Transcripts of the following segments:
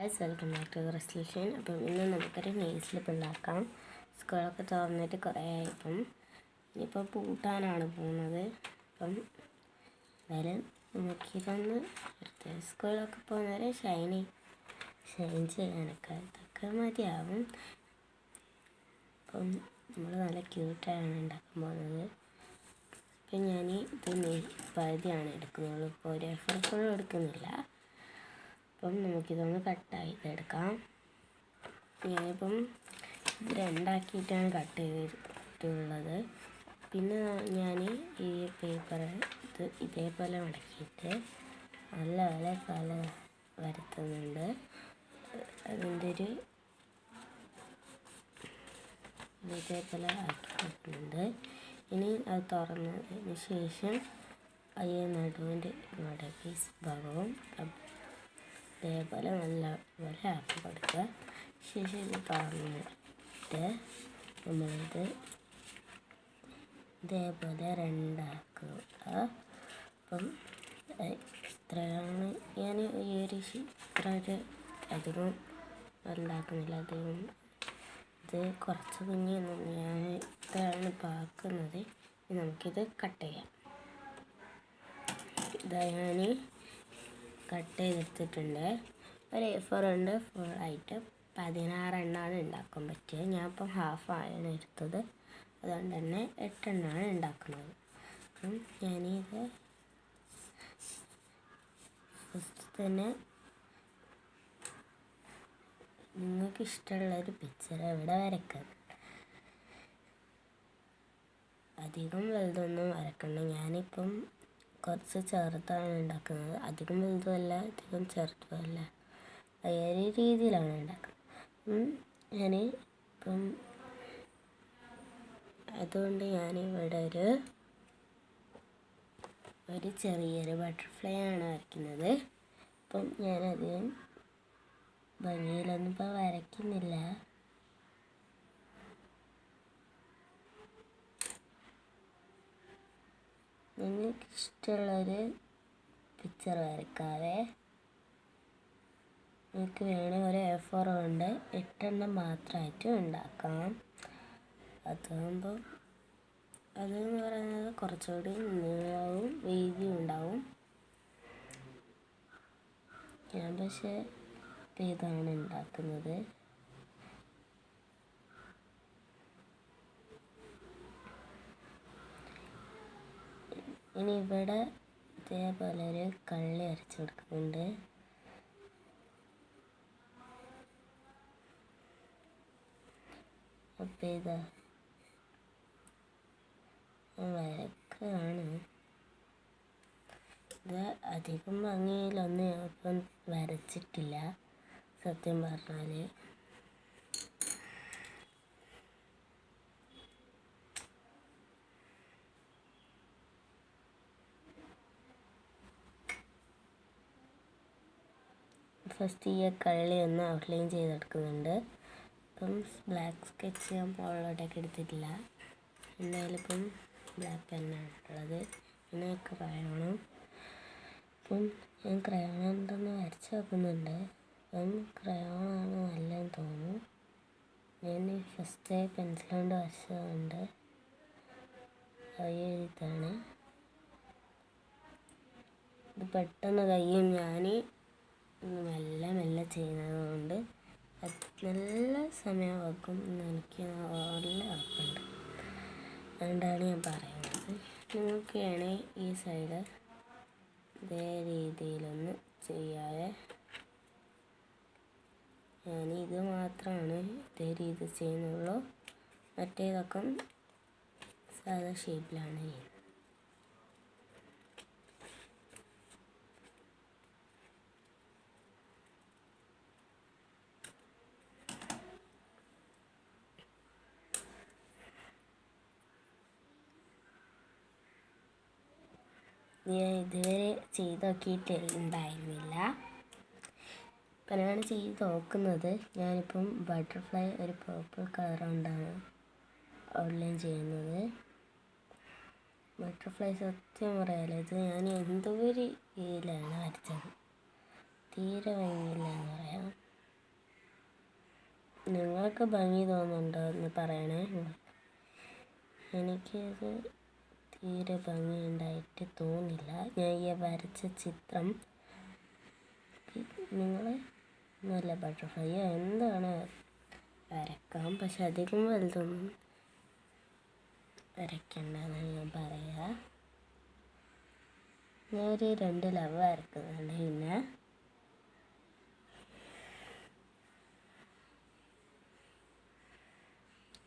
Welcome back to resolution. അപ്പം ഇന്ന് നമുക്കൊരു നെയിൽ സ്ലിപ്പ് ഉണ്ടാക്കാം. സ്കൂളൊക്കെ തുറന്നിട്ട് കുറേ ആയിപ്പം ഇനിയിപ്പോൾ പൂട്ടാനാണ് പോകുന്നത്. അപ്പം എന്തായാലും നമുക്കിതൊന്ന് എടുത്ത് സ്കൂളിലൊക്കെ പോകുന്നവരെ ഷൈൻ ചെയ്യാനൊക്കെ ഇതൊക്കെ മതിയാവും. അപ്പം നമ്മൾ നല്ല ക്യൂട്ടാണ് ഉണ്ടാക്കാൻ പോകുന്നത്. ഇപ്പം ഞാൻ ഇത് പകുതിയാണ് എടുക്കുന്നുള്ളൂ, ഇപ്പോൾ ഒരു ഫുൾ എടുക്കുന്നില്ല. അപ്പം നമുക്കിതൊന്ന് കട്ടായിട്ടെടുക്കാം. ഞാനിപ്പം ഇത് രണ്ടാക്കിയിട്ടാണ് കട്ട് ചെയ്തിട്ടുള്ളത്. പിന്നെ ഞാൻ ഈ പേപ്പർ ഇതേപോലെ മടക്കിയിട്ട് നല്ല കല വരുത്തുന്നുണ്ട്. അതിൻ്റെ ഒരു ഇതേപോലെ ആക്കിയിട്ടുണ്ട്. ഇനി അത് തുറന്നതിന് ശേഷം ഈ നടുവിൻ്റെ പീസ് ഭാഗവും ഇതേപോലെ നല്ലപോലെ ആക്കി കൊടുക്കുക. ശേഷം ഇത് തുറന്നിട്ട് നമ്മളിത് ഇതേപോലെ രണ്ടാക്കുക. അപ്പം ഇത്രയാണ് ഞാൻ ഈ ഒരു ഇത്ര ഒരു അധികം ഉണ്ടാക്കുന്നില്ല. അധികം ഇത് കുറച്ച് കുഞ്ഞൊന്നും ഞാൻ ഇത്രയാണ് പാക്കുന്നത്. നമുക്കിത് കട്ട് ചെയ്യാം. ഇതാ ഞാൻ കട്ട് ചെയ്തെടുത്തിട്ടുണ്ട്. ഒരു A4 ഉണ്ട് ഫുള്ളായിട്ട് 16 എണ്ണമാണ് ഉണ്ടാക്കാൻ പറ്റിയത്. ഞാൻ ഇപ്പം ഹാഫായാണ് എടുത്തത്, അതുകൊണ്ട് തന്നെ 8 എണ്ണമാണ് ഉണ്ടാക്കുന്നത്. അപ്പം ഞാനിത് ഫസ്റ്റ് തന്നെ നിങ്ങൾക്ക് ഇഷ്ടമുള്ളൊരു പിക്ചർ ഇവിടെ വരയ്ക്കുക. അധികം വലുതൊന്നും വരക്കണ്ട. ഞാനിപ്പം കുറച്ച് ചെറുതാണ് ഉണ്ടാക്കുന്നത്. അധികം വലുതുമല്ല, അധികം ചെറുതുമല്ല, ആ ഒരു രീതിയിലാണ് ഉണ്ടാക്കുന്നത്. ഞാൻ ഇപ്പം അതുകൊണ്ട് ഞാനിവിടെ ഒരു ചെറിയൊരു ബട്ടർഫ്ലൈ ആണ് വരയ്ക്കുന്നത്. അപ്പം ഞാനധികം ഭംഗിയിലൊന്നും ഇപ്പോൾ വരയ്ക്കുന്നില്ല. നിങ്ങൾക്ക് ഇഷ്ടമുള്ളൊരു പിക്ചർ വരയ്ക്കാതെ നിങ്ങൾക്ക് വേണമെങ്കിൽ ഒരു A4 കൊണ്ട് 8 എണ്ണം മാത്രമായിട്ട് ഉണ്ടാക്കാം. അതാകുമ്പോൾ അതെന്ന് പറയുന്നത് കുറച്ചുകൂടി നീളവും വീതിയും ഉണ്ടാവും. ഞാൻ പക്ഷേ ഇതാണ് ഉണ്ടാക്കുന്നത്. ഇനി ഇവിടെ ഇതേപോലെ ഒരു കള്ളി അരച്ചു കൊടുക്കുന്നുണ്ട്. അപ്പം ഇതാ വരക്കാണ്. ഇത് അധികം ഭംഗിയിലൊന്നും ഞാനിപ്പം വരച്ചിട്ടില്ല സത്യം പറഞ്ഞാൽ. ഫസ്റ്റ് ഈ കള്ളി ഒന്ന് ഔട്ട്ലൈൻ ചെയ്തെടുക്കുന്നുണ്ട്. ഇപ്പം ബ്ലാക്ക് സ്കെച്ച് ഞാൻ പോളോട്ടൊക്കെ എടുത്തിട്ടില്ല. എന്തായാലും ഇപ്പം ബ്ലാക്ക് പെന്നാണ് ഉള്ളത്. പിന്നെ ക്രയോണും. അപ്പം ഞാൻ ക്രയോൺ എന്തെന്ന് വരച്ച് നോക്കുന്നുണ്ട്. അപ്പം ക്രയോണാണ് നല്ലതെന്ന് തോന്നുന്നു. ഞാൻ ഫസ്റ്റ് പെൻസിൽ കൊണ്ട് വരച്ചതുകൊണ്ട് ഇതാണ്. ഇത് പെട്ടെന്ന് കഴിയും. ഞാൻ മെല്ലെ ചെയ്യുന്നത് കൊണ്ട് നല്ല സമയം വെക്കും എന്ന് എനിക്ക് നല്ല ഉറപ്പുണ്ട്. അതുകൊണ്ടാണ് ഞാൻ പറയുന്നത്. നിങ്ങൾക്ക് വേണമെങ്കിൽ ഈ സൈഡ് ഇതേ രീതിയിലൊന്ന് ചെയ്യാതെ. ഞാനിത് മാത്രമാണ് ഇതേ രീതി ചെയ്യുന്നുള്ളൂ. മറ്റേതൊക്കെ സാധാ ഷേപ്പിലാണ് ചെയ്യുന്നത്. ഞാൻ ഇതുവരെ ചെയ്ത് നോക്കിയിട്ട് ഉണ്ടായിരുന്നില്ല. ഇപ്പം ഞാൻ ചെയ്ത് നോക്കുന്നത്. ഞാനിപ്പം ബട്ടർഫ്ലൈ ഒരു പർപ്പിൾ കളർ കൊണ്ടാണ് ഔട്ട്ലൈൻ ചെയ്യുന്നത്. ബട്ടർഫ്ലൈ സത്യം പറയാലോ, ഇത് ഞാൻ എന്തോ ഒരു ഇതിലാണ് വരച്ചത്. തീരെ ഭംഗിയില്ല എന്ന് പറയാം. നിങ്ങൾക്ക് ഭംഗി തോന്നുന്നുണ്ടോ എന്ന് പറയണേ. എനിക്കത് തീരെ ഭംഗിയുണ്ടായിട്ട് തോന്നില്ല. ഞാൻ ഈ വരച്ച ചിത്രം നിങ്ങൾ നല്ല ബട്ടർഫ്ലൈയോ എന്താണ് വരക്കാം, പക്ഷെ അധികം വലുതൊന്നും വരയ്ക്കണ്ടെന്ന് ഞാൻ പറയാം. ഞാനൊരു 2 ലവ് വരക്കുന്നുണ്ട്. പിന്നെ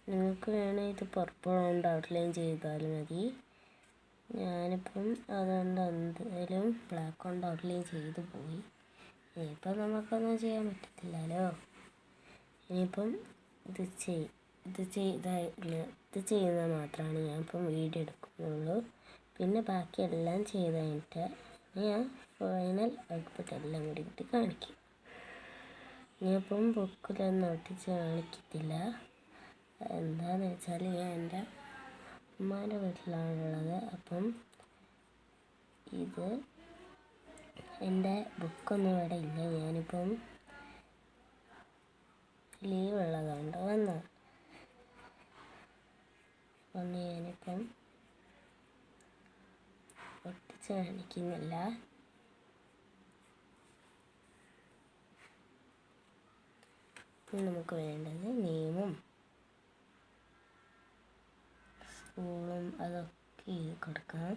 നിങ്ങൾക്ക് വേണേൽ ഇത് പർപ്പിൾ കൊണ്ട് ഔട്ട്ലൈൻ ചെയ്താൽ മതി. ഞാനിപ്പം അതുകൊണ്ട് എന്തായാലും ബ്ലാക്ക് കൊണ്ട് ഔട്ട്ലൈൻ ചെയ്തു പോയി. ഇനിയിപ്പം നമുക്കൊന്നും ചെയ്യാൻ പറ്റത്തില്ലല്ലോ. ഇനിയിപ്പം ഇത് ചെയ്യുന്നത് മാത്രമാണ് ഞാൻ ഇപ്പം വീഡിയോ എടുക്കുന്നുള്ളൂ. പിന്നെ ബാക്കിയെല്ലാം ചെയ്ത് കഴിഞ്ഞിട്ട് ഞാൻ ഫൈനൽ ഔട്ട്പുട്ട് എല്ലാം കൂടി ഇട്ട് കാണിക്കും. ഇനിയിപ്പം ബുക്കിലൊന്നും ഒട്ടിച്ച് കാണിക്കത്തില്ല. എന്താണെന്ന് വെച്ചാൽ ഞാൻ എൻ്റെ ഉമ്മാൻ്റെ വീട്ടിലാണുള്ളത്. അപ്പം ഇത് എൻ്റെ ബുക്കൊന്നും ഇവിടെ ഇല്ല. ഞാനിപ്പം ലീവ് ഉള്ളതുകൊണ്ട് വന്നത്. അപ്പം ഞാനിപ്പം ഒട്ടിച്ച് കാണിക്കുന്നില്ല. ഇപ്പം നമുക്ക് വേണ്ടത് നെയിമും സ്കൂളും അതൊക്കെ എഴുതി കൊടുക്കാം.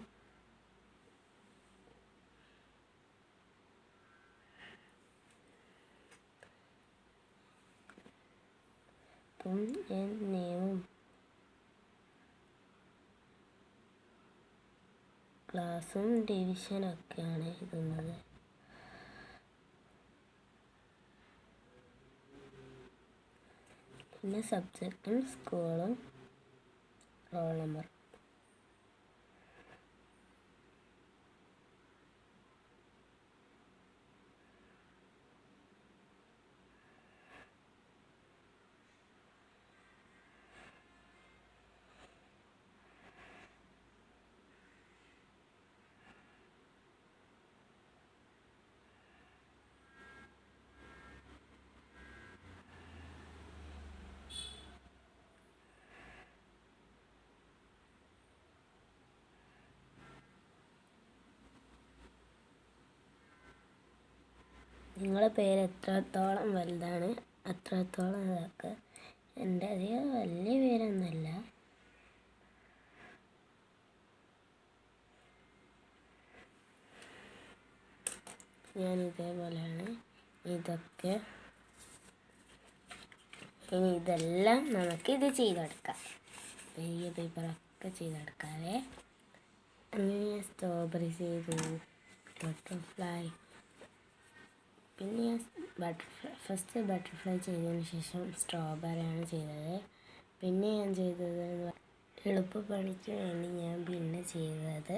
അപ്പം ഞാൻ നെയിമും ക്ലാസ്സും ഡിവിഷനൊക്കെയാണ് എഴുതുന്നത്. പിന്നെ സബ്ജക്റ്റും സ്കൂളും റോൾ നമ്പർ. നിങ്ങളുടെ പേര് എത്രത്തോളം വലുതാണ് അത്രത്തോളം ഇതാക്കുക. എൻ്റെ അധികം വലിയ പേരൊന്നുമല്ല. ഞാൻ ഇതേപോലെയാണ് ഇതൊക്കെ. ഇനി ഇതെല്ലാം നമുക്കിത് ചെയ്തെടുക്കാം. വലിയ പേപ്പറൊക്കെ ചെയ്തെടുക്കാതെ. അങ്ങനെ സ്ട്രോബെറി ചെയ്തു, ബട്ടർഫ്ലൈ. പിന്നെ ഞാൻ ഫസ്റ്റ് ബട്ടർഫ്ലൈ ചെയ്തതിന് ശേഷം സ്ട്രോബെറിയാണ് ചെയ്തത്. പിന്നെ ഞാൻ ചെയ്തത് എളുപ്പപ്പണിക്ക് വേണ്ടി ഞാൻ പിന്നെ ചെയ്തത്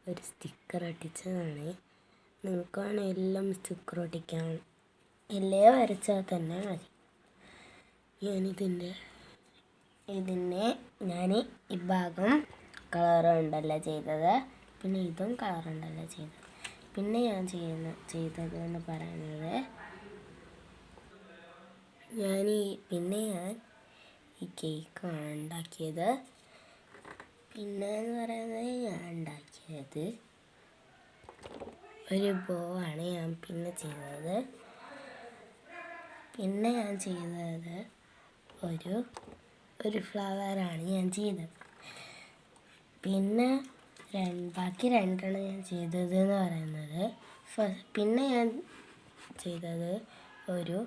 ഒരു സ്റ്റിക്കർ ഒട്ടിച്ചതാണ്. നിങ്ങൾക്ക് വേണം എല്ലാം സ്റ്റിക്കർ ഒട്ടിക്കാൻ, എല്ലേ വരച്ചാൽ തന്നെ മതി. ഞാൻ ഈ ഭാഗം കളർ കൊണ്ടല്ല ചെയ്തത്, പിന്നെ ഇതും കളർ കൊണ്ടല്ല ചെയ്തത്. പിന്നെ ഞാൻ ചെയ്തത് എന്ന് പറയുന്നത് ഞാൻ ഈ കേക്കാണ് ഉണ്ടാക്കിയത്. പിന്നെ എന്ന് പറയുന്നത് ഞാൻ ഉണ്ടാക്കിയത് ഒരു ബോ ആണ് ഞാൻ പിന്നെ ചെയ്തത്. പിന്നെ ഞാൻ ചെയ്തത് ഒരു ഫ്ലവറാണ് ഞാൻ ചെയ്തത്. പിന്നെ ബാക്കി 2 ഞാൻ ചെയ്തത് എന്ന് പറയുന്നത് പിന്നെ ഞാൻ ചെയ്തത് ഒരു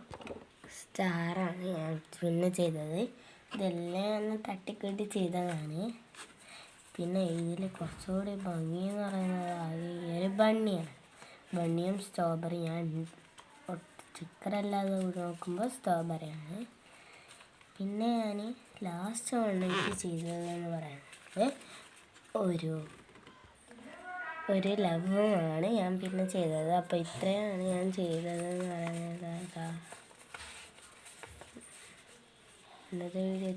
സ്റ്റാറാണ് ഞാൻ പിന്നെ ചെയ്തത്. ഇതെല്ലാം ഒന്ന് തട്ടിക്കൂട്ടി ചെയ്തതാണ്. പിന്നെ ഇതിൽ കുറച്ചുകൂടി ഭംഗി എന്ന് പറയുന്നത് ഒരു ബണ്ണിയും സ്ട്രോബെറി. ഞാൻ സ്റ്റിക്കറല്ലാതെ നോക്കുമ്പോൾ സ്ട്രോബെറിയാണ്. പിന്നെ ഞാൻ ലാസ്റ്റ് വന്നിട്ട് ചെയ്തതെന്ന് പറയുന്നത് ഒരു ലവുമാണ് ഞാൻ പിന്നെ ചെയ്തത്. അപ്പോൾ ഇത്രയാണ് ഞാൻ ചെയ്തതെന്ന് പറയുന്നത്. ഇന്നത്തെ വീഡിയോ